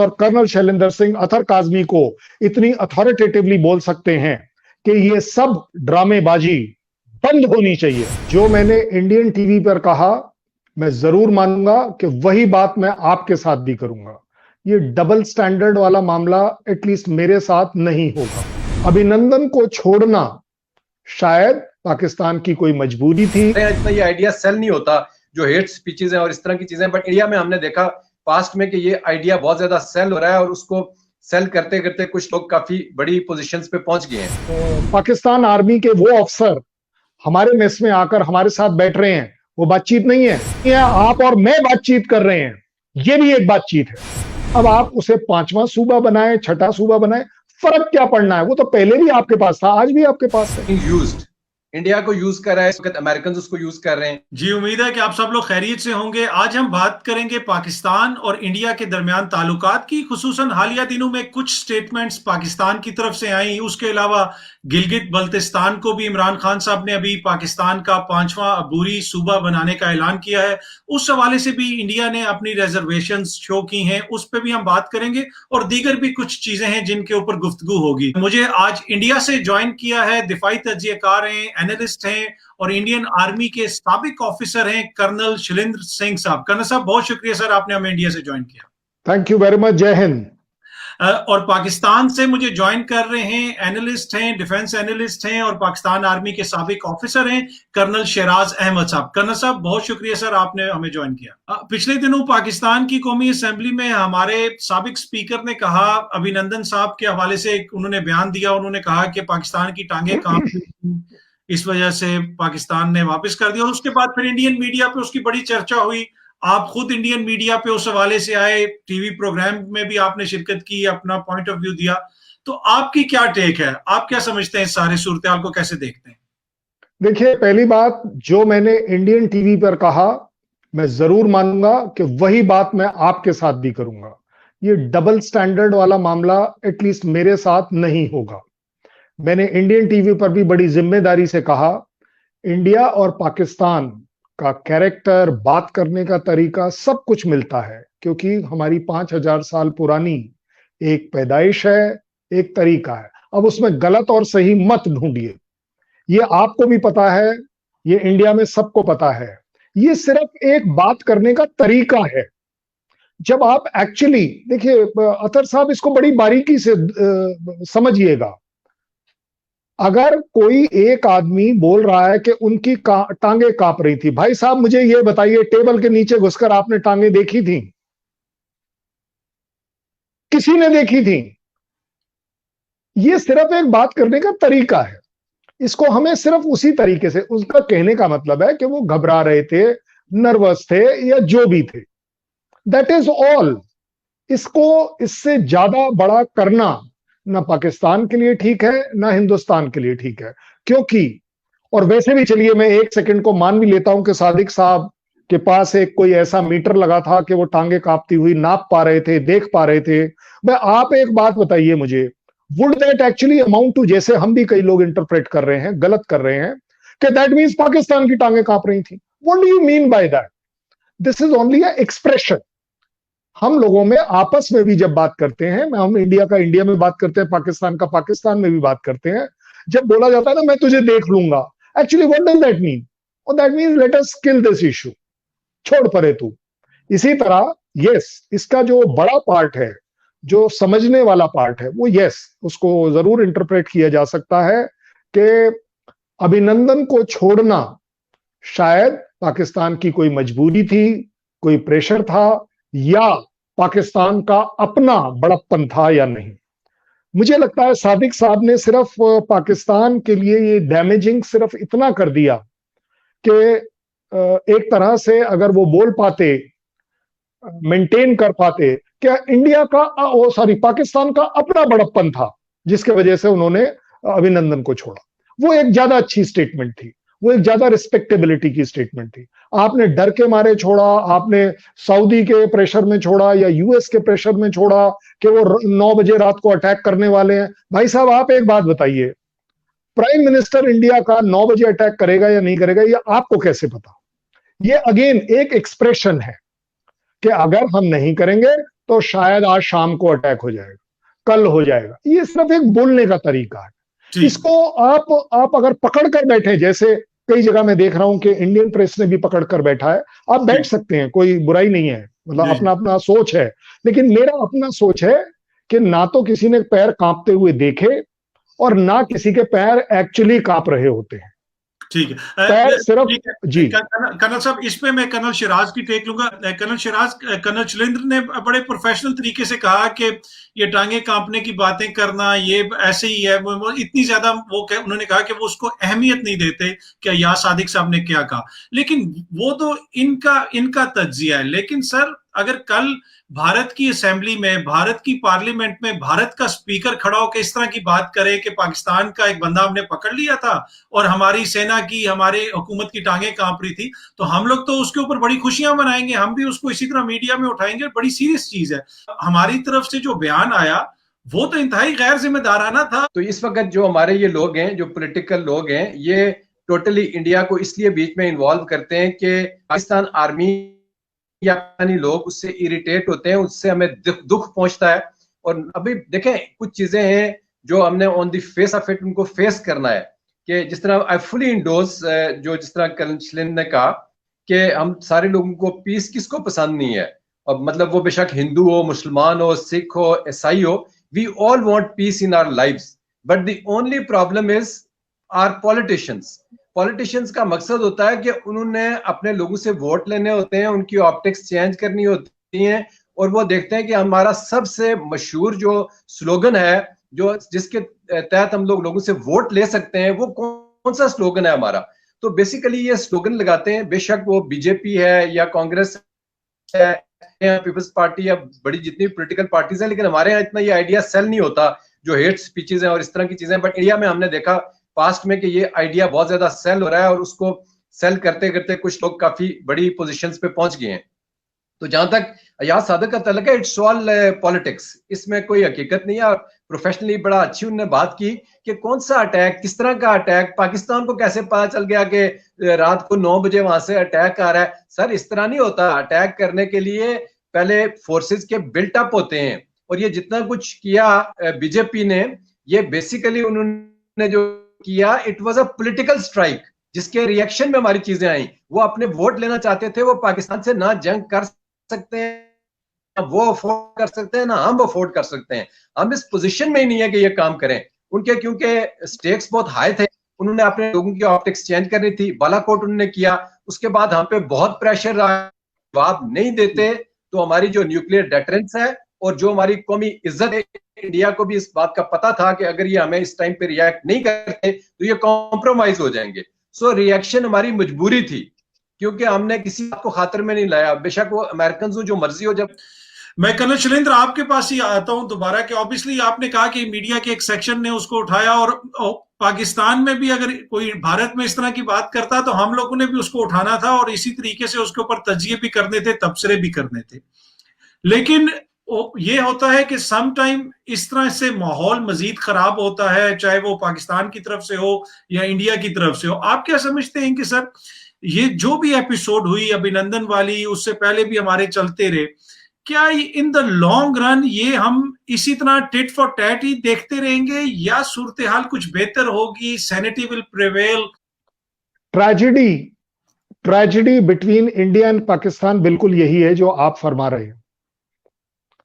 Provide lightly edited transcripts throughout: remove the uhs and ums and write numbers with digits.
और कर्नल शैलेंद्र सिंह अतर काजमी को इतनी अथॉरिटेटिवली बोल सकते हैं कि ये सब ड्रामेबाजी बंद होनी चाहिए। जो मैंने इंडियन टीवी पर कहा, मैं जरूर मानूंगा कि वही बात मैं आपके साथ भी करूंगा। ये डबल स्टैंडर्ड वाला मामला एटलीस्ट मेरे साथ नहीं होगा। अभिनंदन को छोड़ना शायद पाकिस्तान की कोई मजबूरी थी। इतना ये आइडिया सेल नहीं होता जो हेट स्पीचेस हैं और इस तरह की चीजें, बट इंडिया में हमने देखा पास्ट में कि ये आइडिया बहुत ज्यादा सेल हो रहा है और उसको सेल करते करते कुछ लोग काफी बड़ी पोजीशंस पे पहुंच गए हैं। पाकिस्तान आर्मी के वो अफसर हमारे मेस में आकर हमारे साथ बैठ रहे हैं, वो बातचीत नहीं है। आप और मैं बातचीत कर रहे हैं, ये भी एक बातचीत है। अब आप उसे 5वां सूबा बनाए, 6ठा सूबा बनाए, फर्क क्या पड़ना है? वो तो पहले भी आपके पास था, आज भी आपके पास है। यूज्ड इंडिया को यूज कर रहा है, इस वक्त अमेरिकन उसको यूज कर रहे हैं। जी, उम्मीद है कि आप सब लोग खैरियत से होंगे। आज हम बात करेंगे पाकिस्तान और इंडिया के दरमियान ताल्लुकात की। खुसूसन हालिया दिनों में कुछ स्टेटमेंट्स पाकिस्तान की तरफ से आई। उसके अलावा गिलगित बल्तिस्तान को भी इमरान खान साहब ने अभी पाकिस्तान का 5वां अबूरी सूबा बनाने का ऐलान किया है। उस हवाले से भी इंडिया ने अपनी रिजर्वेशंस शो की हैं, उस पर भी हम बात करेंगे और दीगर भी कुछ चीजें हैं जिनके ऊपर गुफ्तगू होगी। मुझे आज इंडिया से ज्वाइन किया है दिफाई तज्जियाकार हैं, एनालिस्ट हैं और इंडियन आर्मी के साबिक ऑफिसर हैं कर्नल शैलेंद्र सिंह साहब। कर्नल साहब, बहुत शुक्रिया सर, आपने हमें इंडिया से ज्वाइन किया। Thank you very much. जय हिंद। और पाकिस्तान से मुझे ज्वाइन कर रहे हैं, एनालिस्ट हैं, डिफेंस एनालिस्ट हैं और पाकिस्तान आर्मी के साबिक ऑफिसर हैं कर्नल शहराज अहमद साहब। कर्नल साहब, बहुत शुक्रिया सर, आपने हमें ज्वाइन किया। पिछले दिनों पाकिस्तान की कौमी असेंबली में हमारे साबिक स्पीकर ने कहा, अभिनंदन साहब के हवाले से उन्होंने बयान दिया, उन्होंने कहा कि पाकिस्तान की टांगे काम इस वजह से पाकिस्तान ने वापस कर दिया। और उसके बाद फिर इंडियन मीडिया पे उसकी बड़ी चर्चा हुई। आप खुद इंडियन मीडिया पे उस हवाले से आए, टीवी प्रोग्राम में भी आपने शिरकत की, अपना पॉइंट ऑफ व्यू दिया। तो आपकी क्या टेक है, आप क्या समझते हैं, सारे सूरत हाल को कैसे देखते हैं? देखिए, पहली बात, जो मैंने इंडियन टीवी पर कहा, मैं जरूर मानूंगा कि वही बात मैं आपके साथ भी करूंगा। ये डबल स्टैंडर्ड वाला मामला एटलीस्ट मेरे साथ नहीं होगा। मैंने इंडियन टीवी पर भी बड़ी जिम्मेदारी से कहा, इंडिया और पाकिस्तान का कैरेक्टर, बात करने का तरीका, सब कुछ मिलता है, क्योंकि हमारी 5000 साल पुरानी एक पैदाइश है, एक तरीका है। अब उसमें गलत और सही मत ढूंढिए। ये आपको भी पता है, ये इंडिया में सबको पता है। ये सिर्फ एक बात करने का तरीका है। जब आप एक्चुअली देखिए, अतर साहब, इसको बड़ी बारीकी से समझिएगा। अगर कोई एक आदमी बोल रहा है कि उनकी टांगे कांप रही थी, भाई साहब मुझे ये बताइए, टेबल के नीचे घुसकर आपने टांगे देखी थी? किसी ने देखी थी? ये सिर्फ एक बात करने का तरीका है। इसको हमें सिर्फ उसी तरीके से, उसका कहने का मतलब है कि वो घबरा रहे थे, नर्वस थे या जो भी थे, दैट इज ऑल। इसको इससे ज्यादा बड़ा करना ना पाकिस्तान के लिए ठीक है, ना हिंदुस्तान के लिए ठीक है। क्योंकि, और वैसे भी चलिए मैं एक सेकंड को मान भी लेता हूं कि सादिक साहब के पास एक कोई ऐसा मीटर लगा था कि वो टांगे कांपती हुई नाप पा रहे थे, देख पा रहे थे। मैं आप एक बात बताइए मुझे, would that actually amount to, जैसे हम भी कई लोग इंटरप्रेट कर रहे हैं, गलत कर रहे हैं, कि दैट मींस पाकिस्तान की टांगे कांप रही थी? What do you mean by that? This is only a expression. हम लोगों में आपस में भी जब बात करते हैं, हम इंडिया का इंडिया में बात करते हैं, पाकिस्तान का पाकिस्तान में भी बात करते हैं, जब बोला जाता है ना मैं तुझे देख लूंगा, actually what does that mean? और that means let us kill this issue, छोड़ परे तू। इसी तरह यस, इसका जो बड़ा पार्ट है, जो समझने वाला पार्ट है, वो यस, उसको जरूर इंटरप्रेट किया जा सकता है कि अभिनंदन को छोड़ना शायद पाकिस्तान की कोई मजबूरी थी, कोई प्रेशर था, या पाकिस्तान का अपना बड़प्पन था या नहीं। मुझे लगता है सादिक साहब ने सिर्फ पाकिस्तान के लिए ये डैमेजिंग सिर्फ इतना कर दिया कि एक तरह से अगर वो बोल पाते, मेंटेन कर पाते, क्या इंडिया का पाकिस्तान का अपना बड़प्पन था जिसके वजह से उन्होंने अभिनंदन को छोड़ा। वो एक ज्यादा अच्छी स्टेटमेंट थी, वो एक ज्यादा रिस्पेक्टेबिलिटी की स्टेटमेंट थी। आपने डर के मारे छोड़ा, आपने सऊदी के प्रेशर में छोड़ा या यूएस के प्रेशर में छोड़ा कि वो 9 बजे रात को अटैक करने वाले हैं। भाई साहब आप एक बात बताइए, प्राइम मिनिस्टर इंडिया का 9 बजे अटैक करेगा या नहीं करेगा, ये आपको कैसे पता? ये अगेन एक एक्सप्रेशन है कि अगर हम नहीं करेंगे तो शायद आज शाम को अटैक हो जाएगा, कल हो जाएगा। ये सिर्फ एक बोलने का तरीका है। इसको आप अगर पकड़ कर बैठे, जैसे कई जगह मैं देख रहा हूं कि इंडियन प्रेस ने भी पकड़ कर बैठा है, आप बैठ सकते हैं, कोई बुराई नहीं है, मतलब अपना अपना सोच है। लेकिन मेरा अपना सोच है कि ना तो किसी ने पैर कांपते हुए देखे और ना किसी के पैर एक्चुअली कांप रहे होते हैं। ठीक है, पैर सिर्फ जी। कर्नल साहब, इस पे मैं कर्नल शिराज की टेक लूंगा। कर्नल शैलेंद्र ने बड़े प्रोफेशनल तरीके से कहा कि ये टांगे कांपने की बातें करना ये ऐसे ही है, वो इतनी ज्यादा उन्होंने कहा कि वो उसको अहमियत नहीं देते कि या सादिक साहब ने क्या कहा, लेकिन वो तो इनका तज्जिया है। लेकिन सर, अगर कल भारत की असेंबली में, भारत की पार्लियामेंट में भारत का स्पीकर खड़ा होकर इस तरह की बात करे कि पाकिस्तान का एक बंदा हमने पकड़ लिया था और हमारी सेना की, हमारे हुकूमत की टांगे कांप रही थी, तो हम लोग तो उसके ऊपर बड़ी खुशियां मनाएंगे, हम भी उसको इसी तरह मीडिया में उठाएंगे। बड़ी सीरियस चीज है। हमारी तरफ से जो बयान आया वो तो इंतहाई गैर जिम्मेदाराना था। तो इस वक्त जो हमारे ये लोग हैं, जो पॉलिटिकल लोग हैं, ये टोटली इंडिया को इसलिए बीच में इन्वॉल्व करते हैं कि पाकिस्तान आर्मी या लोग उससे इरिटेट होते हैं, उससे हमें दुख पहुंचता है। और अभी देखें, कुछ चीजें हैं जो हमने on the face of it उनको फेस करना है, कि जिस तरह आई फुली इंडोर्स जो जिस तरह कर्नल शैलेंद्र ने कहा कि हम सारे लोगों को पीस किसको पसंद नहीं है, और मतलब वो बेशक हिंदू हो, मुसलमान हो, सिख हो, ईसाई हो, we all want peace in our lives, but the only problem is our politicians का मकसद होता है कि उन्होंने अपने लोगों से वोट लेने होते हैं, उनकी ऑप्टिक्स चेंज करनी होती हैं, और वो देखते हैं कि हमारा सबसे मशहूर जो स्लोगन है, जो जिसके तहत हम लोगों से वोट ले सकते हैं, वो कौन सा स्लोगन है हमारा। तो बेसिकली ये स्लोगन लगाते हैं, बेशक वो बीजेपी है या कांग्रेस है या पीपल्स पार्टी या बड़ी जितनी पॉलिटिकल पार्टीज हैं, लेकिन हमारे यहाँ इतना ये आइडिया सेल नहीं होता जो हेट स्पीचेस हैं और इस तरह की चीजें। बट इंडिया में हमने देखा पास्ट में कि ये आइडिया बहुत ज्यादा सेल हो रहा है, और उसको सेल करते करते कुछ लोग काफी बड़ी पोजीशंस पे पहुंच गए हैं। तो जहां तक अयाज सादिक का तल्लुक है, इट्स ऑल पॉलिटिक्स, इसमें कोई हकीकत नहीं है। और प्रोफेशनली बड़ा अच्छी उन्होंने बात की कि कौन सा अटैक, किस तरह का अटैक, पाकिस्तान को कैसे पता चल गया कि रात को 9 बजे वहां से अटैक आ रहा है। सर, इस तरह नहीं होता। अटैक करने के लिए पहले फोर्सेस के बिल्टअप होते हैं, और ये जितना कुछ किया बीजेपी ने, ये बेसिकली उन्होंने जो किया, it was a political strike, जिसके रिएक्शन में हमारी चीजें आई। वो अपने वोट लेना चाहते थे, वो पाकिस्तान से ना जंग कर सकते हैं, वो अफोर्ड कर सकते हैं, ना हम अफोर्ड कर सकते हैं। हम इस पोजीशन में ही नहीं है कि ये काम करें उनके, क्योंकि स्टेक्स बहुत हाई थे। उन्होंने अपने लोगों की ऑप्टिक्स चेंज करनी थी, बालाकोट उन्होंने किया, उसके बाद हम पे बहुत प्रेशर रहा, जवाब नहीं देते तो हमारी जो न्यूक्लियर डेटरेंस है और जो हमारी कौमी इज्जत है, इंडिया को भी इस बात का पता था कि अगर ये हमें इस टाइम पे रिएक्ट नहीं करते तो ये कॉम्प्रोमाइज हो जाएंगे। सो रिएक्शन हमारी मजबूरी थी, क्योंकि हमने किसी बात को खातिर में नहीं लाया, बेशक वो अमेरिकन हो, जो मर्जी हो। जब मैं कर्नल शैलेंद्र आपके पास ही आता हूं दोबारा, कि ऑब्वियसली आपने कहा कि मीडिया के एक सेक्शन ने उसको उठाया, और पाकिस्तान में भी अगर कोई भारत में इस तरह की बात करता तो हम लोगों ने भी उसको उठाना था, और इसी तरीके से उसके ऊपर तज्जिए भी करने थे, तबसरे भी करने थे। लेकिन ये होता है कि सम टाइम इस तरह से माहौल मजीद खराब होता है, चाहे वो पाकिस्तान की तरफ से हो या इंडिया की तरफ से हो। आप क्या समझते हैं कि सर, ये जो भी एपिसोड हुई अभिनंदन वाली, उससे पहले भी हमारे चलते रहे, क्या इन द लॉन्ग रन ये हम इसी तरह टिट फॉर टैट ही देखते रहेंगे, या सूरत हाल कुछ बेहतर होगी, sanity will prevail? Tragedy between India and Pakistan बिल्कुल यही है जो आप फरमा रहे हैं।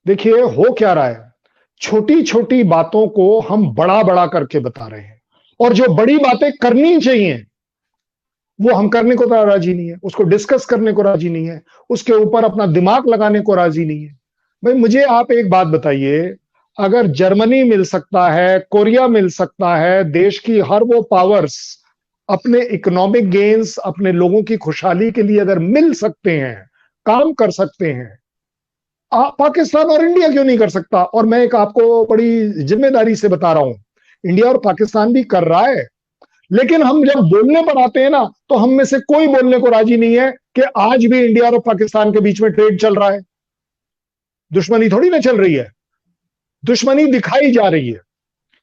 देखिए, हो क्या रहा है, छोटी छोटी बातों को हम बड़ा बड़ा करके बता रहे हैं, और जो बड़ी बातें करनी चाहिए वो हम करने को तो राजी नहीं है, उसको डिस्कस करने को राजी नहीं है, उसके ऊपर अपना दिमाग लगाने को राजी नहीं है। भाई, मुझे आप एक बात बताइए, अगर जर्मनी मिल सकता है, कोरिया मिल सकता है, देश की हर वो पावर्स अपने इकोनॉमिक गेन्स, अपने लोगों की खुशहाली के लिए अगर मिल सकते हैं, काम कर सकते हैं, पाकिस्तान और इंडिया क्यों नहीं कर सकता? और मैं एक आपको बड़ी जिम्मेदारी से बता रहा हूं, इंडिया और पाकिस्तान भी कर रहा है, लेकिन हम जब बोलने पर आते हैं ना, तो हम में से कोई बोलने को राजी नहीं है कि आज भी इंडिया और पाकिस्तान के बीच में ट्रेड चल रहा है। दुश्मनी थोड़ी ना चल रही है, दुश्मनी दिखाई जा रही है।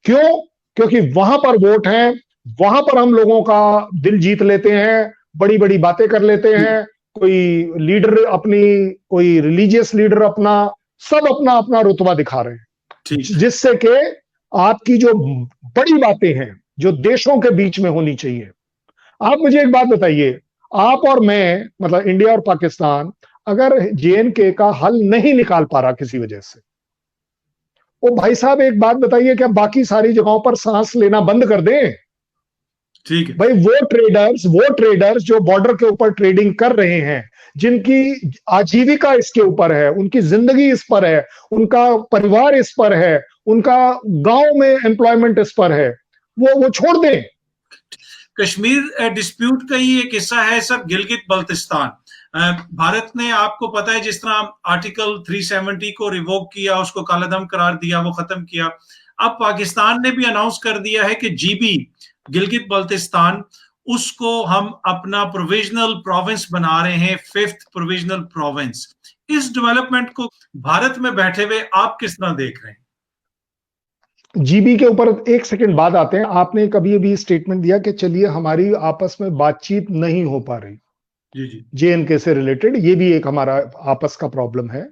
क्यों? क्योंकि वहां पर वोट है, वहां पर हम लोगों का दिल जीत लेते हैं, बड़ी बड़ी बातें कर लेते हैं, कोई लीडर अपनी, कोई रिलीजियस लीडर अपना सब अपना अपना रुतबा दिखा रहे हैं, ठीक। जिससे कि आपकी जो बड़ी बातें हैं जो देशों के बीच में होनी चाहिए। आप मुझे एक बात बताइए, आप और मैं, मतलब इंडिया और पाकिस्तान, अगर JNK का हल नहीं निकाल पा रहा किसी वजह से, ओ भाई साहब एक बात बताइए, क्या बाकी सारी जगहों पर सांस लेना बंद कर दें? ठीक है भाई वो ट्रेडर्स जो बॉर्डर के ऊपर ट्रेडिंग कर रहे हैं, जिनकी आजीविका इसके ऊपर है, उनकी जिंदगी इस पर है, उनका परिवार इस पर है, उनका गांव में एम्प्लॉयमेंट इस पर है, वो छोड़ दें। कश्मीर डिस्प्यूट का ही एक हिस्सा है सर गिलगित बल्तिस्तान। भारत ने, आपको पता है, जिस तरह आर्टिकल 370 को रिवोक किया, उसको कालादम करार दिया, वो खत्म किया। अब पाकिस्तान ने भी अनाउंस कर दिया है कि GB गिलगित बल्तिस्तान, उसको हम अपना प्रोविजनल प्रोविंस बना रहे हैं, 5th प्रोविजनल प्रोविंस। इस डेवलपमेंट को भारत में बैठे हुए आप किस तरह देख रहे हैं? GB के ऊपर एक सेकंड बाद आते हैं। आपने कभी अभी स्टेटमेंट दिया कि चलिए हमारी आपस में बातचीत नहीं हो पा रही जी JNK से रिलेटेड, ये भी एक हमारा आपस का प्रॉब्लम है।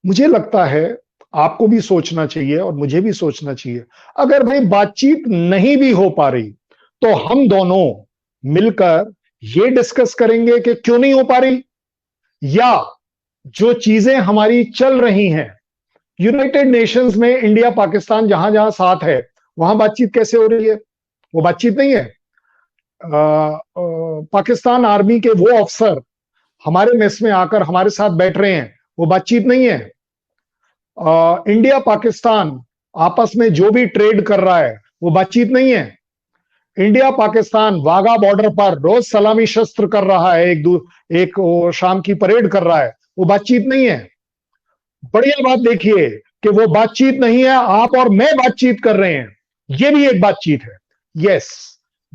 मुझे लगता है आपको भी सोचना चाहिए और मुझे भी सोचना चाहिए, अगर भाई बातचीत नहीं भी हो पा रही तो हम दोनों मिलकर ये डिस्कस करेंगे कि क्यों नहीं हो पा रही, या जो चीजें हमारी चल रही हैं यूनाइटेड नेशंस में, इंडिया पाकिस्तान जहां जहां साथ है वहां बातचीत कैसे हो रही है? वो बातचीत नहीं है। पाकिस्तान आर्मी के वो अफसर हमारे मेस में आकर हमारे साथ बैठ रहे हैं, वो बातचीत नहीं है। इंडिया पाकिस्तान आपस में जो भी ट्रेड कर रहा है वो बातचीत नहीं है। इंडिया पाकिस्तान वाघा बॉर्डर पर रोज सलामी शस्त्र कर रहा है, एक शाम की परेड कर रहा है, वो बातचीत नहीं है। बढ़िया बात देखिए कि वो बातचीत नहीं है, आप और मैं बातचीत कर रहे हैं, ये भी एक बातचीत है। यस,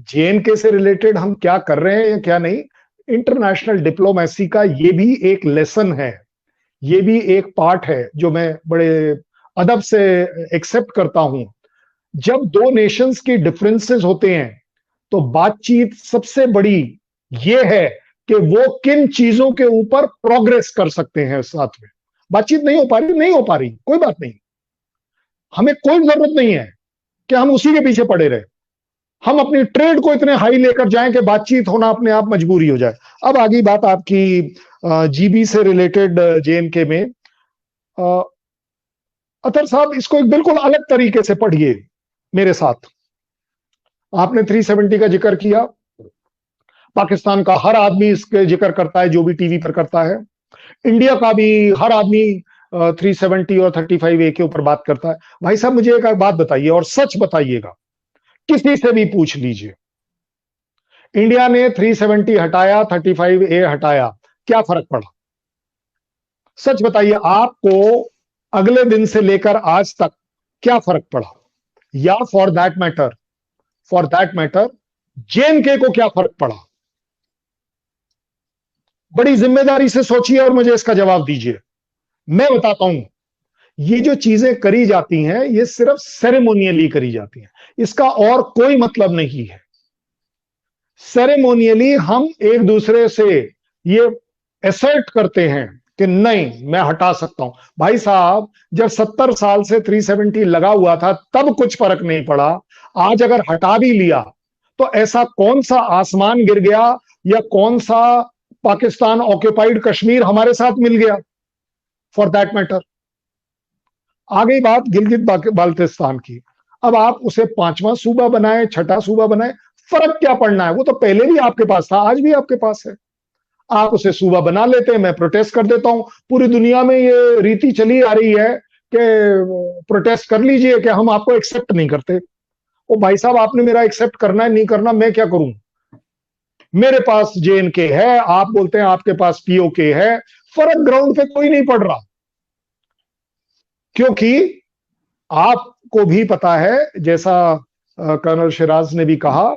JNK से रिलेटेड हम क्या कर रहे हैं या क्या नहीं, इंटरनेशनल डिप्लोमेसी का ये भी एक लेसन है, ये भी एक पार्ट है जो मैं बड़े अदब से एक्सेप्ट करता हूं। जब दो नेशंस के डिफरेंसेस होते हैं तो बातचीत सबसे बड़ी ये है कि वो किन चीजों के ऊपर प्रोग्रेस कर सकते हैं साथ में। बातचीत नहीं हो पा रही, कोई बात नहीं, हमें कोई जरूरत नहीं है कि हम उसी के पीछे पड़े रहे, हम अपनी ट्रेड को इतने हाई लेकर जाएं कि बातचीत होना अपने आप मजबूरी हो जाए। अब आगे बात आपकी GB से रिलेटेड JNK में, अतर साहब इसको एक बिल्कुल अलग तरीके से पढ़िए मेरे साथ। आपने 370 का जिक्र किया, पाकिस्तान का हर आदमी इसके जिक्र करता है, जो भी टीवी पर करता है। इंडिया का भी हर आदमी 370 और 35A के ऊपर बात करता है। भाई साहब मुझे एक बात बताइए और सच बताइएगा, किसी से भी पूछ लीजिए, इंडिया ने 370 हटाया, 35A हटाया, क्या फर्क पड़ा? सच बताइए, आपको अगले दिन से लेकर आज तक क्या फर्क पड़ा? या फॉर दैट मैटर JNK को क्या फर्क पड़ा? बड़ी जिम्मेदारी से सोचिए और मुझे इसका जवाब दीजिए। मैं बताता हूं, ये जो चीजें करी जाती हैं ये सिर्फ सेरेमोनियली करी जाती हैं, इसका और कोई मतलब नहीं है। सेरेमोनियली हम एक दूसरे से ये असर्ट करते हैं कि नहीं मैं हटा सकता हूं। भाई साहब जब 70 साल से 370 लगा हुआ था तब कुछ फर्क नहीं पड़ा, आज अगर हटा भी लिया तो ऐसा कौन सा आसमान गिर गया या कौन सा पाकिस्तान ऑक्यूपाइड कश्मीर हमारे साथ मिल गया फॉर दैट मैटर। आ गई बात गिलगित बाल्टिस्तान की, अब आप उसे 5वां सूबा बनाए, 6ठा सूबा बनाए, फर्क क्या पड़ना है? वो तो पहले भी आपके पास था, आज भी आपके पास है, आप उसे सूबा बना लेते हैं, मैं प्रोटेस्ट कर देता हूं। पूरी दुनिया में ये रीति चली आ रही है कि प्रोटेस्ट कर लीजिए कि हम आपको एक्सेप्ट नहीं करते। ओ भाई साहब आपने मेरा एक्सेप्ट करना है नहीं करना, मैं क्या करूं? मेरे पास JNK है, आप बोलते हैं आपके पास POK है, फर्क ग्राउंड पे कोई नहीं पड़ रहा, क्योंकि आपको भी पता है, जैसा कर्नल शिराज ने भी कहा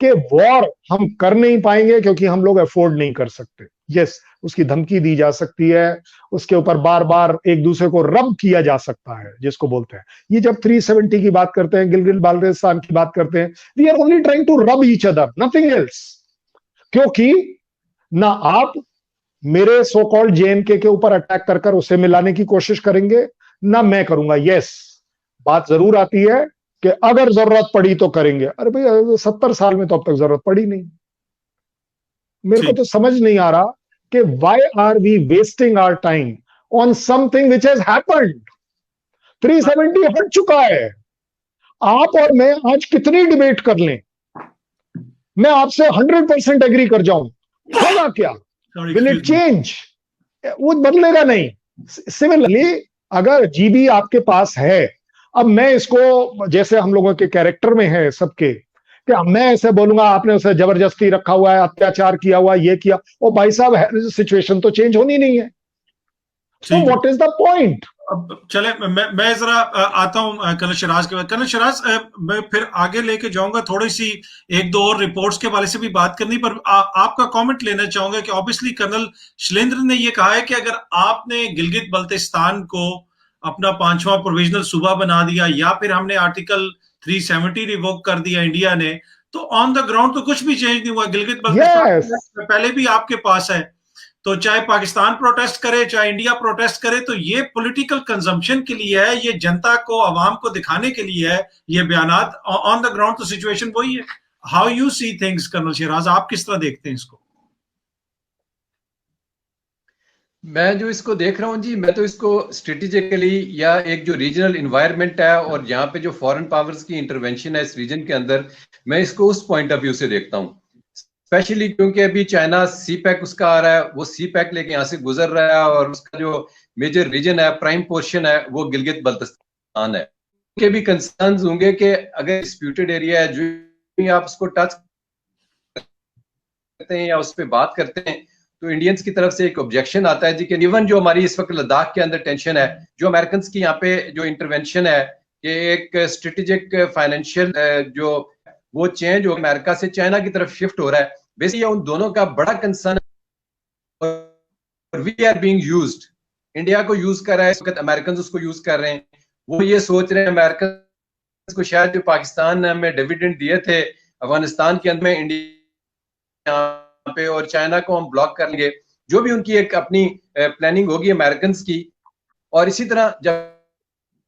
कि वॉर हम कर नहीं पाएंगे क्योंकि हम लोग अफोर्ड नहीं कर सकते। यस, उसकी धमकी दी जा सकती है, उसके ऊपर बार बार एक दूसरे को रब किया जा सकता है, जिसको बोलते हैं। ये जब 370 की बात करते हैं, गिलगित बाल्टिस्तान की बात करते हैं, we are only trying to rub each other, nothing else. क्योंकि ना आप मेरे सो कॉल्ड जेएनके के ऊपर अटैक कर कर उसे मिलाने की कोशिश करेंगे, ना मैं करूंगा। यस, बात जरूर आती है कि अगर जरूरत पड़ी तो करेंगे। अरे भाई 70 साल में तो अब तक जरूरत पड़ी नहीं। मेरे को तो समझ नहीं आ रहा कि why are we wasting our time on something which has happened. 370 हट चुका है। आप और मैं आज कितनी डिबेट कर लें, मैं आपसे 100% एग्री कर जाऊं, होगा क्या? Will it change? वो बदलेगा नहीं। सिमिलरली अगर जीबी आपके पास है, अब मैं इसको जैसे हम लोगों के कैरेक्टर में है सबके, कि मैं ऐसे बोलूंगा आपने उसे जबरदस्ती रखा हुआ है, अत्याचार किया हुआ, ये किया, और भाई साहब सिचुएशन तो चेंज होनी नहीं है। So what is the point? अब चले मैं जरा आता हूं कर्नल शिराज के बाद। कर्नल शिराज, मैं फिर आगे लेके जाऊंगा, थोड़ी सी एक दो और रिपोर्ट्स के बारे से भी बात करनी, पर आपका कमेंट लेना चाहूंगा कि ऑब्वियसली कर्नल शैलेंद्र ने ये कहा है कि अगर आपने गिलगित बल्तिस्तान को अपना 5वां प्रोविजनल सूबा बना दिया या फिर हमने आर्टिकल 370 रिवोक कर दिया इंडिया ने, तो ऑन द ग्राउंड तो कुछ भी चेंज नहीं हुआ। गिलगित बल्तिस्तान पहले भी आपके पास है, तो चाहे पाकिस्तान प्रोटेस्ट करे चाहे इंडिया प्रोटेस्ट करे, तो ये पॉलिटिकल कंजम्पशन के लिए है, ये जनता को, आवाम को दिखाने के लिए है ये बयानात। ऑन द ग्राउंड तो सिचुएशन वही है। How you see things colonel Shiraz, आप किस तरह देखते हैं इसको? मैं जो इसको देख रहा हूं जी, मैं तो इसको स्ट्रेटेजिकली या एक जो रीजनल इन्वायरमेंट है और यहाँ पे जो फॉरेन पावर्स की इंटरवेंशन है इस रीजन के अंदर, मैं इसको उस पॉइंट ऑफ व्यू से देखता हूँ। स्पेशली क्योंकि अभी चाइना सी पैक उसका आ रहा है, वो सी पैक लेके यहाँ से गुजर रहा है और उसका जो मेजर रीजन है, प्राइम पोर्शन है, वो गिलगित बल्तिस्तान है। उनके भी कंसर्न्स होंगे कि अगर डिस्प्यूटेड एरिया है, जो आप उसको टच करते हैं या उस पर बात करते हैं, तो इंडियंस की तरफ से एक ऑब्जेक्शन आता है जी कि इवन जो हमारी इस वक्त लद्दाख के अंदर टेंशन है, जो अमेरिकन की यहाँ पे जो इंटरवेंशन है कि एक स्ट्रेटेजिक फाइनेंशियल जो वो चेंज हो अमेरिका से चाइना की तरफ शिफ्ट हो रहा है, बेसिकली उन दोनों का बड़ा कंसर्न है। और we are being used, India को यूज कर रहा है इस वक्त, अमेरिकन उसको यूज कर रहे हैं। वो ये सोच रहे हैं अमेरिकन को शायद जो पाकिस्तान में डिविडेंड दिए थे अफगानिस्तान के अंदर में इंडिया पे और चाइना को हम ब्लॉक कर लेंगे, जो भी उनकी एक अपनी प्लानिंग होगी अमेरिकन की। और इसी तरह जब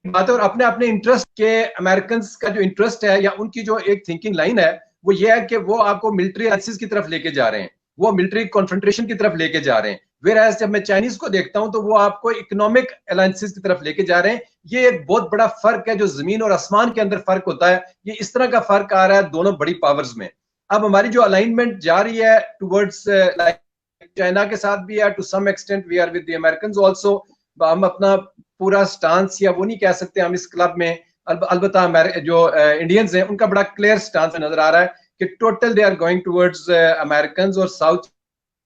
बात है और अपने अपने इंटरेस्ट के, अमेरिकन का जो इंटरेस्ट है या उनकी जो एक थिंकिंग लाइन है वो ये है कि वो आपको मिलिट्री अलायंसेस की तरफ लेके जा रहे हैं, वो मिलिट्री कॉन्फ्रंट्रेशन की तरफ लेके जा रहे हैं। वेयर जब मैं चाइनीज को देखता हूं तो वो आपको इकोनॉमिक अलायंसेस की तरफ लेके जा रहे हैं। ये एक बहुत बड़ा फर्क है, जो जमीन और आसमान के अंदर फर्क होता है, ये इस तरह का फर्क आ रहा है दोनों बड़ी पावर्स में। अब हमारी जो अलाइनमेंट जा रही है टुवर्ड्स चाइना के साथ भी है, to some extent we are with the Americans also. हम अपना पूरा स्टांस या वो नहीं कह सकते हम इस क्लब में, अलबत्ता जो इंडियंस हैं उनका बड़ा क्लियर स्टांस नजर आ रहा है कि total they are going towards Americans और साउथ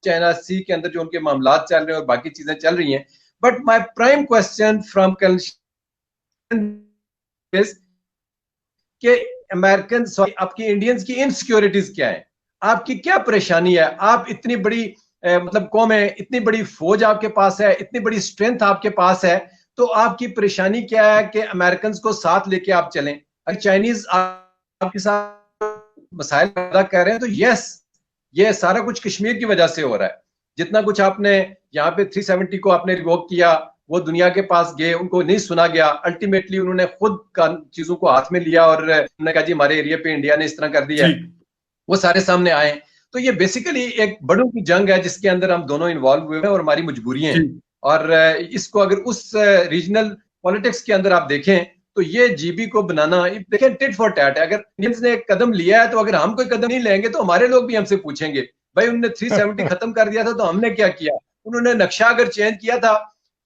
चाइना सी के अंदर जो उनके मामला चल रहे हैं और बाकी चीजें चल रही हैं। But my prime question from कि अमेरिकन आपकी इंडियंस की इनसिक्योरिटीज क्या है, आपकी क्या परेशानी है? आप इतनी बड़ी मतलब कौम है, इतनी बड़ी फौज आपके पास है, इतनी बड़ी स्ट्रेंथ आपके पास है, तो आपकी परेशानी क्या है कि अमेरिकन को साथ लेके आप चलें? अगर चाइनीज आपके साथ मसाइल पैदा कर रहे हैं तो यस, ये सारा कुछ कश्मीर की वजह से हो रहा है। जितना कुछ आपने यहाँ पे 370 को आपने रिवोक किया, वो दुनिया के पास गए, उनको नहीं सुना गया, अल्टीमेटली उन्होंने खुद चीजों को हाथ में लिया और उन्होंने कहा जी हमारे एरिया पे इंडिया ने इस तरह कर दिया है, वो सारे सामने आए। तो ये बेसिकली एक बड़ों की जंग है जिसके अंदर हम दोनों इन्वॉल्व हुए हैं और हमारी मजबूरियां हैं। और इसको अगर उस रीजनल पॉलिटिक्स के अंदर आप देखें तो ये जीबी को बनाना, देखें टिट फॉर टैट है। अगर इंडियंस ने एक कदम लिया है तो अगर हम कोई कदम नहीं लेंगे तो हमारे लोग भी हमसे पूछेंगे भाई उन्होंने 370 खत्म कर दिया था तो हमने क्या किया, उन्होंने नक्शा अगर चेंज किया था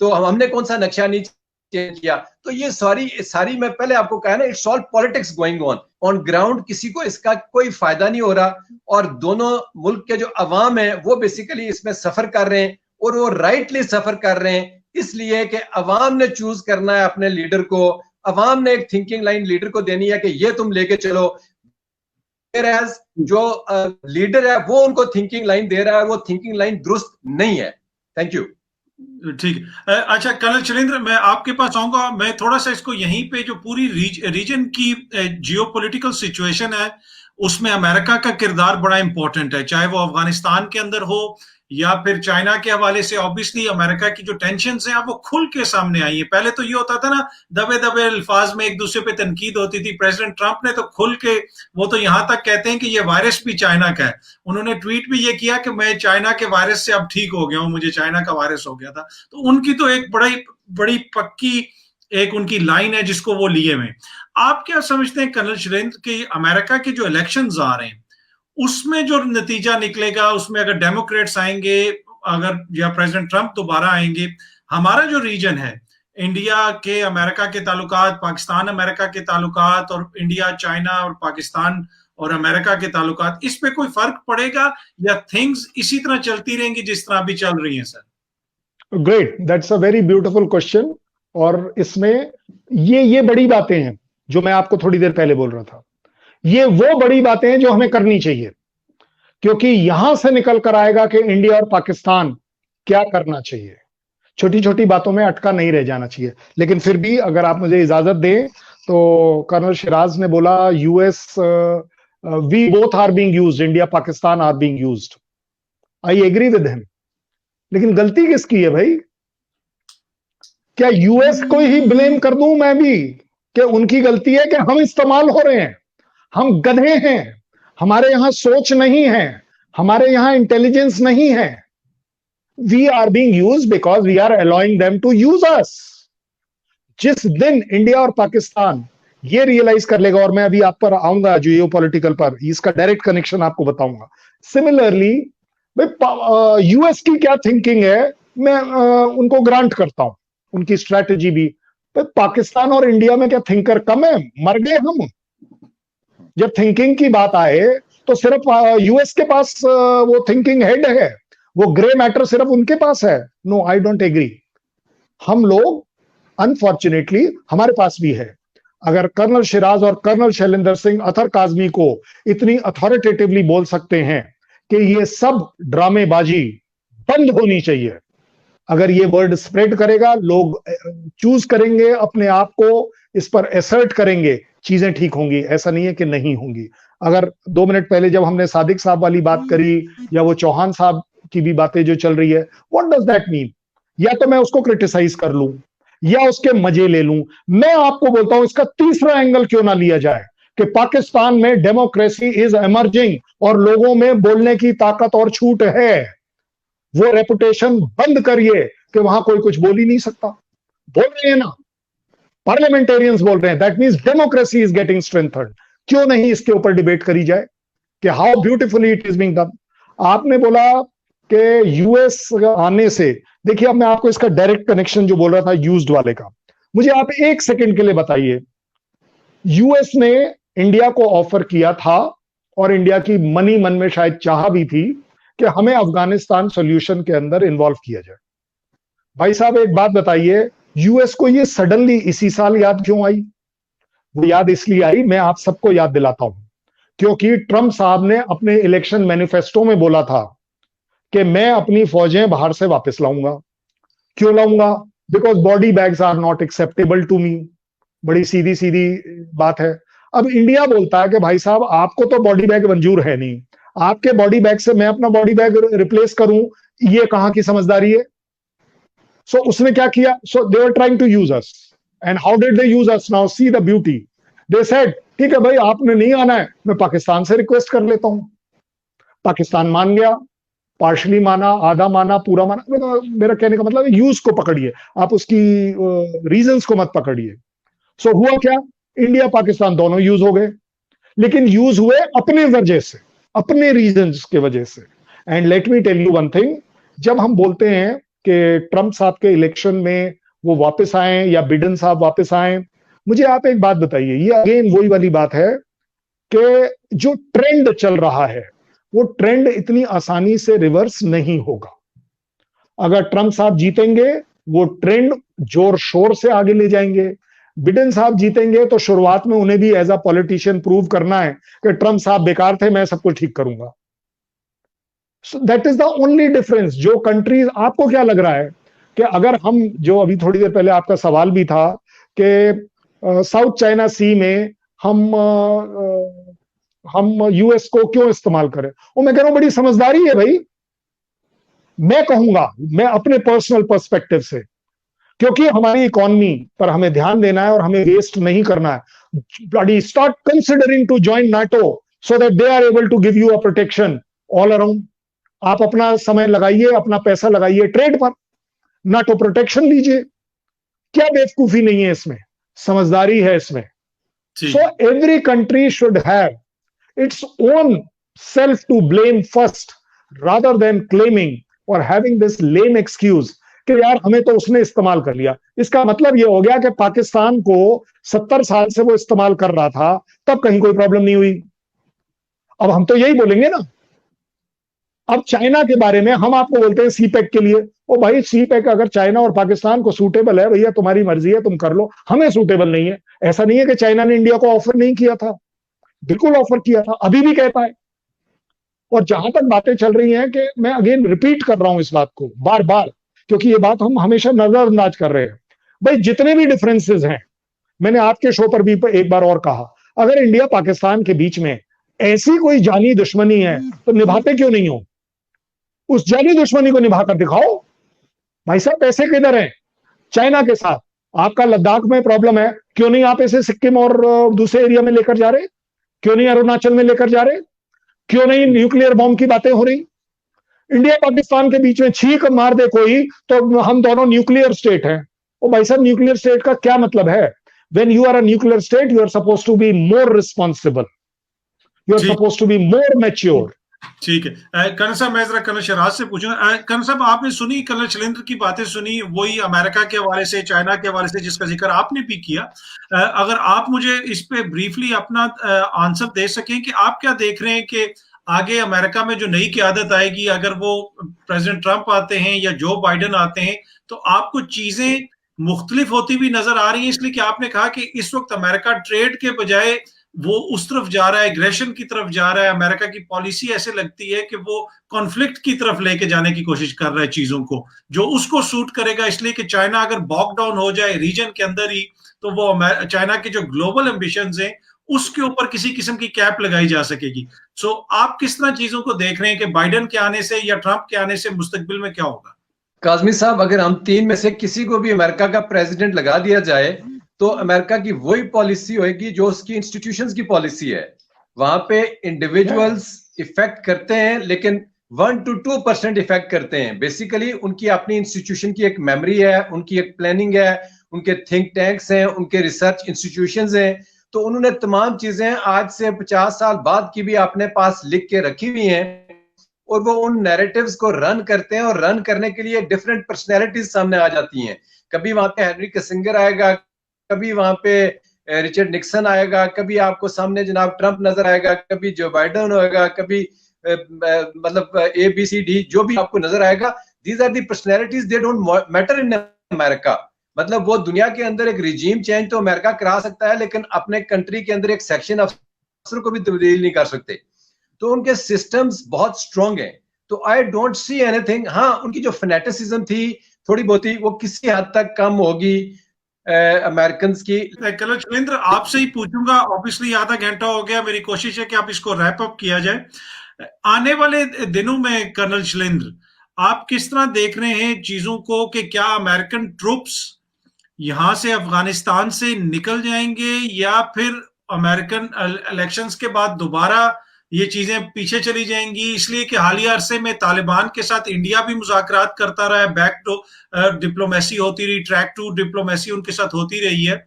तो हमने कौन सा नक्शा नहीं चेंज किया। तो ये सारी मैं पहले आपको कहा ना, it's all politics going on ground, किसी को इसका कोई फायदा नहीं हो रहा और दोनों मुल्क के जो अवाम है वो बेसिकली इसमें सफर कर रहे हैं और वो राइटली सफर कर रहे हैं, इसलिए कि अवाम ने चूज करना है अपने लीडर को, अवाम ने एक थिंकिंग लाइन लीडर को देनी है कि ये तुम लेके चलो। जो लीडर है वो उनको थिंकिंग लाइन दे रहा है, वो थिंकिंग लाइन दुरुस्त नहीं है। Thank you. ठीक है। अच्छा कर्नल शैलेंद्र, मैं आपके पास आऊंगा। मैं थोड़ा सा इसको यहीं पे जो पूरी रीजन की जियोपॉलिटिकल सिचुएशन है उसमें अमेरिका का किरदार बड़ा इंपॉर्टेंट है, चाहे वो अफगानिस्तान के अंदर हो या फिर चाइना के हवाले से ऑब्वियसली अमेरिका की जो टेंशन है वो खुल के सामने आई है। पहले तो ये होता था ना, दबे दबे अल्फाज में एक दूसरे पे तनकीद होती थी। प्रेसिडेंट ट्रंप ने तो खुल के, वो तो यहां तक कहते हैं कि ये वायरस भी चाइना का है। उन्होंने ट्वीट भी ये किया कि मैं चाइना के वायरस से अब ठीक हो गया हूं, मुझे चाइना का वायरस हो गया था। तो उनकी तो एक बड़ी बड़ी पक्की एक उनकी लाइन है जिसको वो लिए हुए। आप क्या समझते हैं कर्नल सुरेंद्र कि अमेरिका के जो इलेक्शंस आ रहे हैं उसमें जो नतीजा निकलेगा, उसमें अगर डेमोक्रेट्स आएंगे, अगर या प्रेसिडेंट ट्रंप दोबारा आएंगे, हमारा जो रीजन है इंडिया के अमेरिका के ताल्लुकात, पाकिस्तान अमेरिका के ताल्लुकात, और इंडिया चाइना और पाकिस्तान और अमेरिका के ताल्लुकात, इस पे कोई फर्क पड़ेगा या थिंग्स इसी तरह चलती रहेंगी जिस तरह अभी चल रही हैं? Sir, great, that's a very beautiful question. और इसमें ये बड़ी बातें हैं जो मैं आपको थोड़ी देर पहले बोल रहा था। ये वो बड़ी बातें हैं जो हमें करनी चाहिए, क्योंकि यहां से निकल कर आएगा कि इंडिया और पाकिस्तान क्या करना चाहिए। छोटी छोटी बातों में अटका नहीं रह जाना चाहिए। लेकिन फिर भी अगर आप मुझे इजाजत दें तो कर्नल शिराज ने बोला US, we both are being used, India Pakistan are being used. I agree with him. लेकिन गलती किसकी है भाई? क्या यूएस को ही ब्लेम कर दूं मैं भी कि उनकी गलती है कि हम इस्तेमाल हो रहे हैं? हम गधे हैं, हमारे यहां सोच नहीं है, हमारे यहां इंटेलिजेंस नहीं है। We are being used because we are allowing them to use us. जिस दिन इंडिया और पाकिस्तान ये रियलाइज कर लेगा, और मैं अभी आप पर आऊंगा जियो पॉलिटिकल पर, इसका डायरेक्ट कनेक्शन आपको बताऊंगा। सिमिलरली यूएस की क्या थिंकिंग है मैं उनको ग्रांट करता हूं, उनकी स्ट्रैटेजी भी। पाकिस्तान और इंडिया में क्या थिंकर कम है? मर गए हम? जब थिंकिंग की बात आए तो सिर्फ यूएस के पास वो थिंकिंग हेड है, वो ग्रे मैटर सिर्फ उनके पास है। No, I don't agree. हम लोग अनफॉर्चुनेटली हमारे पास भी है। अगर कर्नल शिराज और कर्नल शैलेंद्र सिंह अतर काजमी को इतनी अथॉरिटेटिवली बोल सकते हैं कि ये सब ड्रामेबाजी बंद होनी चाहिए, अगर ये वर्ड स्प्रेड करेगा, लोग चूज करेंगे अपने आप को, इस पर एसर्ट करेंगे, चीजें ठीक होंगी। ऐसा नहीं है कि नहीं होंगी। अगर 2 मिनट पहले जब हमने सादिक साहब वाली बात करी, या वो चौहान साहब की भी बातें जो चल रही है, व्हाट डज दैट मीन? या तो मैं उसको क्रिटिसाइज कर लूं या उसके मजे ले लूं। मैं आपको बोलता हूं इसका तीसरा एंगल क्यों ना लिया जाए कि पाकिस्तान में डेमोक्रेसी इज एमर्जिंग और लोगों में बोलने की ताकत और छूट है। वो रेपुटेशन बंद करिए कि वहां कोई कुछ बोल ही नहीं सकता। बोल रहे हैं ना, पार्लियामेंटेरियंस बोल रहे हैं, that means democracy is getting strengthened. क्यों नहीं इसके ऊपर डिबेट करी जाए कि how beautifully it is being done. आपने बोला कि यूएस आने से, देखिए अब मैं आपको इसका डायरेक्ट कनेक्शन जो बोल रहा था यूज्ड वाले का, मुझे आप 1 सेकंड के लिए बताइए। यूएस ने इंडिया को ऑफर किया था, और इंडिया की मनी मन में शायद चाह भी थी कि हमें अफगानिस्तान सॉल्यूशन के अंदर इन्वॉल्व किया जाए। भाई साहब एक बात बताइए, यूएस को ये सडनली इसी साल याद क्यों आई? वो याद इसलिए आई, मैं आप सबको याद दिलाता हूं, क्योंकि ट्रंप साहब ने अपने इलेक्शन मैनिफेस्टो में बोला था कि मैं अपनी फौजें बाहर से वापस लाऊंगा। क्यों लाऊंगा? Because body bags are not acceptable to me. बड़ी सीधी सीधी बात है। अब इंडिया बोलता है कि भाई साहब आपको तो बॉडी बैग मंजूर है नहीं, आपके बॉडी बैग से मैं अपना बॉडी बैग रिप्लेस करूं, ये कहां की समझदारी है? सो उसने क्या किया? So they were trying to use us, and how did they use us? Now see the beauty. They said ठीक है भाई, आपने नहीं आना है, मैं पाकिस्तान से रिक्वेस्ट कर लेता हूं। पाकिस्तान मान गया, पार्शली माना, आधा माना, पूरा माना। मेरा कहने का मतलब है यूज को पकड़िए, आप उसकी रीजंस को मत पकड़िए। सो हुआ क्या? इंडिया पाकिस्तान दोनों यूज हो गए, लेकिन यूज हुए अपने वजह से, अपने रीजंस के वजह से। And let me tell you one thing, जब हम बोलते हैं कि ट्रंप साहब के इलेक्शन में वो वापस आए या बिडेन साहब वापस आए, मुझे आप एक बात बताइए, ये अगेन वही वाली बात है कि जो ट्रेंड चल रहा है वो ट्रेंड इतनी आसानी से रिवर्स नहीं होगा। अगर ट्रंप साहब जीतेंगे वो ट्रेंड जोर शोर से आगे ले जाएंगे। बिडेन साहब जीतेंगे तो शुरुआत में उन्हें भी एज अ पॉलिटिशियन प्रूव करना है कि ट्रंप साहब बेकार थे, मैं सब कुछ ठीक करूंगा। So that is the only difference. जो कंट्रीज, आपको क्या लग रहा है कि अगर हम, जो अभी थोड़ी देर पहले आपका सवाल भी था कि साउथ चाइना सी में हम यूएस को क्यों इस्तेमाल करें, वो मैं कह रहा हूं बड़ी समझदारी है भाई। मैं कहूंगा, मैं अपने पर्सनल पर्सपेक्टिव से, क्योंकि हमारी इकोनॉमी पर हमें ध्यान देना है और हमें वेस्ट नहीं करना है, bloody start considering to join NATO so that they are able to give you a protection all around. आप अपना समय लगाइए, अपना पैसा लगाइए ट्रेड पर, नाटो प्रोटेक्शन लीजिए। क्या बेवकूफी नहीं है इसमें, समझदारी है इसमें। So every country should have its own self to blame first rather than claiming और हैविंग दिस लेम एक्सक्यूज कि यार हमें तो उसने इस्तेमाल कर लिया। इसका मतलब यह हो गया कि पाकिस्तान को 70 साल से वो इस्तेमाल कर रहा था, तब कहीं कोई प्रॉब्लम नहीं हुई। अब हम तो यही बोलेंगे ना। अब चाइना के बारे में हम आपको बोलते हैं सीपैक के लिए, ओ भाई सीपैक अगर चाइना और पाकिस्तान को सूटेबल है, भैया तुम्हारी मर्जी है, तुम कर लो, हमें सूटेबल नहीं है। ऐसा नहीं है कि चाइना ने इंडिया को ऑफर नहीं किया था, बिल्कुल ऑफर किया था, अभी भी कहता है। और जहां तक बातें चल रही हैं, कि मैं अगेन रिपीट कर रहा हूं इस बात को बार बार, क्योंकि ये बात हम हमेशा नजरअंदाज कर रहे हैं। भाई जितने भी डिफरेंसेस हैं, मैंने आपके शो पर भी एक बार और कहा, अगर इंडिया पाकिस्तान के बीच में ऐसी कोई जानी दुश्मनी है तो निभाते क्यों नहीं हो? उस जानी दुश्मनी को निभाकर दिखाओ। भाई साहब पैसे किधर हैं? चाइना के साथ। आपका लद्दाख में प्रॉब्लम है, क्यों नहीं आप इसे सिक्किम और दूसरे एरिया में लेकर जा रहे? क्यों नहीं अरुणाचल में लेकर जा रहे? क्यों नहीं न्यूक्लियर बॉम्ब की बातें हो रही? इंडिया पाकिस्तान के बीच में छींक मार दे कोई तो हम दोनों न्यूक्लियर स्टेट हैं। ओ भाई साहब न्यूक्लियर स्टेट का क्या मतलब है? When you are a nuclear state, you are supposed to be more responsible. You are supposed to be more mature. ठीक है कर्नल साहब, मैं जरा कर्नल शहराज से पूछूंगा। कर्नल साहब आपने सुनी, कर्नल शैलेंद्र की बातें सुनी, वही अमेरिका के हवाले से, चाइना के हवाले से जिसका जिक्र आपने भी किया। अगर आप मुझे इस पे ब्रीफली अपना आंसर दे सकें कि आप क्या देख रहे हैं कि आगे अमेरिका में जो नई क़यादत आएगी, अगर वो प्रेसिडेंट ट्रंप आते हैं या जो बाइडेन आते हैं, तो आपको चीजें मुख्तलिफ होती हुई नजर आ रही है? इसलिए कि आपने कहा कि इस वक्त अमेरिका ट्रेड के बजाय वो उस तरफ जा रहा है, एग्रेशन की तरफ जा रहा है। अमेरिका की पॉलिसी ऐसे लगती है कि वो कॉन्फ्लिक्ट की तरफ लेके जाने की कोशिश कर रहा है चीजों को, जो उसको सूट करेगा। इसलिए कि चाइना अगर बॉक डाउन हो जाए रीजन के अंदर ही, तो वो चाइना के जो ग्लोबल एम्बिशंस हैं उसके ऊपर किसी किस्म की कैप लगाई जा सकेगी। सो आप किस तरह चीजों को देख रहे हैं कि बाइडेन के आने से या ट्रंप के आने से मुस्तकबिल में क्या होगा? काज़मी साहब, अगर हम तीन में से किसी को भी अमेरिका का प्रेसिडेंट लगा दिया जाए तो अमेरिका की वही पॉलिसी होगी जो उसकी इंस्टीट्यूशंस की पॉलिसी है। वहां पे इंडिविजुअल्स इफेक्ट करते हैं, लेकिन 1 to 2% इफेक्ट करते हैं। बेसिकली उनकी अपनी इंस्टीट्यूशन की एक मेमोरी है, उनकी एक प्लानिंग है, उनके थिंक टैंक्स हैं, उनके रिसर्च इंस्टीट्यूशंस हैं। तो उन्होंने तमाम चीजें आज से 50 साल बाद की भी अपने पास लिख के रखी हुई हैं, और वो उन नैरेटिव्स को रन करते हैं, और रन करने के लिए डिफरेंट पर्सनैलिटीज सामने आ जाती हैं। कभी वहां पे हेनरी किसिंजर आएगा, कभी वहां पे रिचर्ड निक्सन आएगा, कभी आपको सामने जनाब ट्रंप नजर आएगा, कभी जो बाइडेन होएगा, कभी मतलब ABCD जो भी आपको नजर आएगा। These are the personalities, they don't matter in America. मतलब वो दुनिया के अंदर एक रिजीम चेंज तो अमेरिका करा सकता है, लेकिन अपने कंट्री के अंदर एक सेक्शन अफसर को भी तब्दील नहीं कर सकते। तो उनके सिस्टम्स बहुत स्ट्रॉन्ग हैं। तो आई डोंट सी एनीथिंग। हाँ, उनकी जो फैनेटिसिज्म थी थोड़ी बहुत ही, वो किसी हद तक कम होगी अमेरिकन की। कर्नल शैलेंद्र आपसे ही पूछूंगा, ऑब्वियसली आधा घंटा हो गया, मेरी कोशिश है कि आप इसको रैप अप किया जाए। आने वाले दिनों में कर्नल शैलेंद्र आप किस तरह देख रहे हैं चीजों को, कि क्या अमेरिकन ट्रूप्स यहां से अफगानिस्तान से निकल जाएंगे, या फिर अमेरिकन इलेक्शंस के बाद दोबारा ये चीजें पीछे चली जाएंगी? इसलिए कि हालिया अरसे में तालिबान के साथ इंडिया भी मुज़ाकरात करता रहा है, बैक टू डिप्लोमेसी होती रही, ट्रैक टू डिप्लोमेसी उनके साथ होती रही है।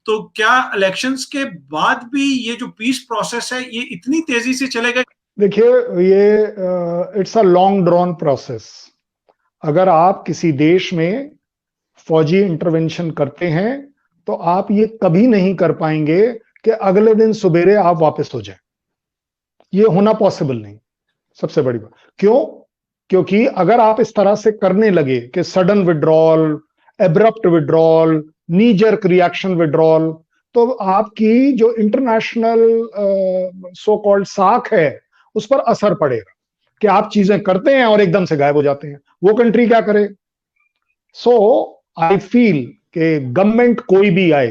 तो क्या इलेक्शंस के बाद भी ये जो पीस प्रोसेस है ये इतनी तेजी से चलेगा? देखिए, ये it's a long drawn process. अगर आप किसी देश में फौजी इंटरवेंशन करते हैं तो आप ये कभी नहीं कर पाएंगे कि अगले दिन सुबेरे आप वापस हो जाए। ये होना पॉसिबल नहीं, सबसे बड़ी बात। क्यों? क्योंकि अगर आप इस तरह से करने लगे कि सडन विड्रॉल, एब्रप्ट विड्रॉल, नी जर्क रिएक्शन विड्रॉल, तो आपकी जो इंटरनेशनल सो कॉल्ड साख है उस पर असर पड़ेगा कि आप चीजें करते हैं और एकदम से गायब हो जाते हैं। वो कंट्री क्या करे? सो आई फील कि गवर्नमेंट कोई भी आए,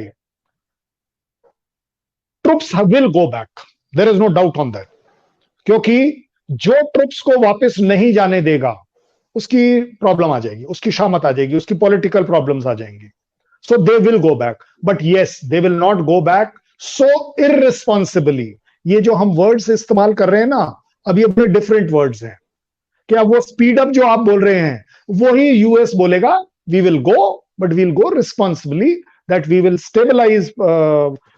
troops will go back, there is no doubt on that. क्योंकि जो ट्रूप्स को वापस नहीं जाने देगा उसकी प्रॉब्लम आ जाएगी, उसकी शामत आ जाएगी, उसकी पॉलिटिकल प्रॉब्लम्स आ जाएंगी. So they will go back, but yes, they will not go back so irresponsibly. ये जो हम वर्ड्स इस्तेमाल कर रहे हैं ना, अभी अपने डिफरेंट वर्ड्स हैं. क्या वो स्पीड अप जो आप बोल रहे हैं, वही यूएस बोलेगा, we will go, but we'll go responsibly, that we will stabilize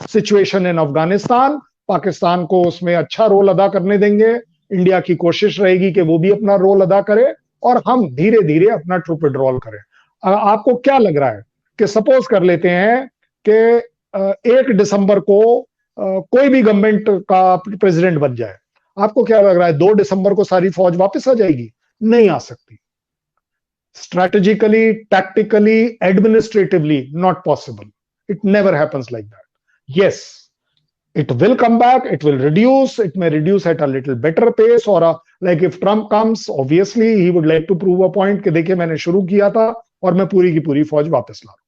situation in Afghanistan. Pakistan को उसमें अच्छा रोल अदा करने देंगे. इंडिया की कोशिश रहेगी कि वो भी अपना रोल अदा करे और हम धीरे धीरे अपना ट्रूप विड्रॉल करें. आपको क्या लग रहा है कि सपोज कर लेते हैं कि 1 दिसंबर को कोई भी गवर्नमेंट का प्रेसिडेंट बन जाए, आपको क्या लग रहा है 2 दिसंबर को सारी फौज वापस आ जाएगी? नहीं आ सकती. Strategically, tactically, administratively not possible. It never happens like that. Yes, it will come back, it will reduce, it may reduce at a little better pace, or like if Trump comes, obviously he would like to prove a point कि देखिए मैंने शुरू किया था और मैं पूरी की पूरी फौज वापस ला रहा हूं.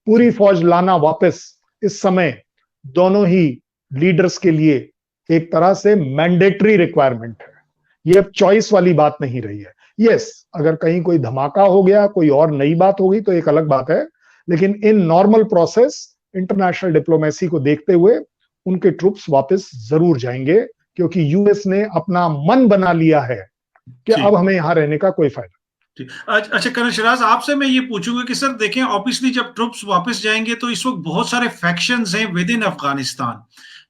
पूरी फौज लाना वापस इस समय दोनों ही लीडर्स के लिए एक तरह से मैंडेटरी रिक्वायरमेंट है. ये अब चॉइस वाली बात नहीं रही है. यस, अगर कहीं कोई धमाका हो गया, कोई और नई बात होगी तो एक अलग बात है, लेकिन in normal process international diplomacy को देखते हुए उनके ट्रूप्स वापस जरूर जाएंगे, क्योंकि यूएस ने अपना मन बना लिया है कि अब हमें यहां रहने का कोई फायदा. अच्छा कर्नल शिराज, आपसे मैं ये पूछूंगा कि सर देखें, ऑब्वियसली जब ट्रूप्स वापस जाएंगे तो इस वक्त बहुत सारे फैक्शंस हैं विद इन अफगानिस्तान.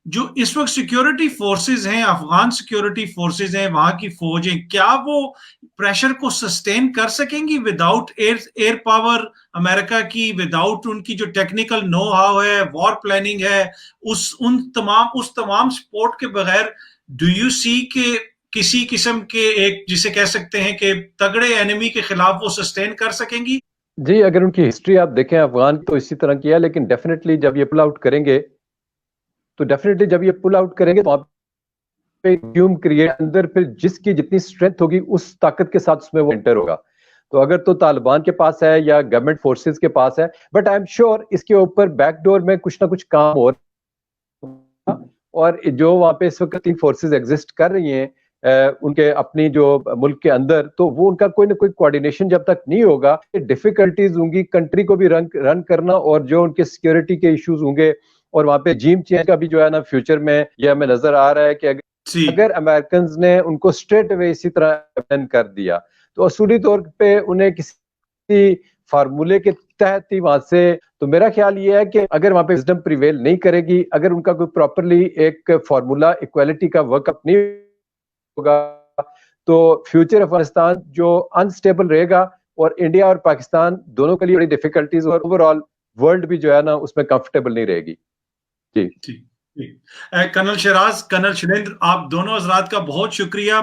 जो इस वक्त सिक्योरिटी फोर्सेस हैं, अफगान सिक्योरिटी फोर्सेस हैं, वहां की फौजें, क्या वो प्रेशर को सस्टेन कर सकेंगी विदाउट एयर पावर अमेरिका की, विदाउट उनकी जो टेक्निकल नो हाउ है, वॉर प्लानिंग है, उस तमाम सपोर्ट के बगैर डू यू सी के किसी किस्म के एक जिसे कह सकते हैं कि तगड़े एनिमी के खिलाफ वो सस्टेन कर सकेंगी? जी, अगर उनकी हिस्ट्री आप देखें, अफगान तो इसी तरह की है, लेकिन डेफिनेटली जब ये पुल आउट करेंगे तो वहां पे ट्यूम क्रिएट अंदर फिर जिसकी जितनी स्ट्रेंथ होगी उस ताकत के साथ उसमें वो एंटर होगा. तो अगर तो तालिबान के पास है या गवर्नमेंट फोर्सेस के पास है, बट आई एम श्योर इसके ऊपर बैकडोर में कुछ ना कुछ काम हो रहा है. और जो वहां पे इस वक्त 3 फोर्सेस एग्जिस्ट कर रही हैं उनके अपनी जो मुल्क के अंदर, तो वो उनका कोई ना कोई कोऑर्डिनेशन जब तक नहीं होगा, डिफिकल्टीज होंगी कंट्री को भी रन करना, और जो उनके सिक्योरिटी के इश्यूज होंगे. और वहां पे regime चेंज का भी जो है ना फ्यूचर में ये हमें नजर आ रहा है कि अगर अमेरिकन ने उनको स्ट्रेट अवे इसी तरह बैन कर दिया तो असूली तौर पे उन्हें किसी फार्मूले के तहत ही वहां से, तो मेरा ख्याल ये है कि अगर वहां पे विजडम प्रिवेल नहीं करेगी, अगर उनका कोई प्रॉपरली एक फार्मूला इक्वालिटी का वर्कअप नहीं होगा, तो फ्यूचर अफगानिस्तान जो अनस्टेबल रहेगा और इंडिया और पाकिस्तान दोनों के लिए बड़ी डिफिकल्टीज और ओवरऑल वर्ल्ड भी जो है ना उसमें कंफर्टेबल नहीं रहेगी. जी कर्नल शिराज, कर्नल शिलेंद्र, आप दोनों हजरात का बहुत शुक्रिया.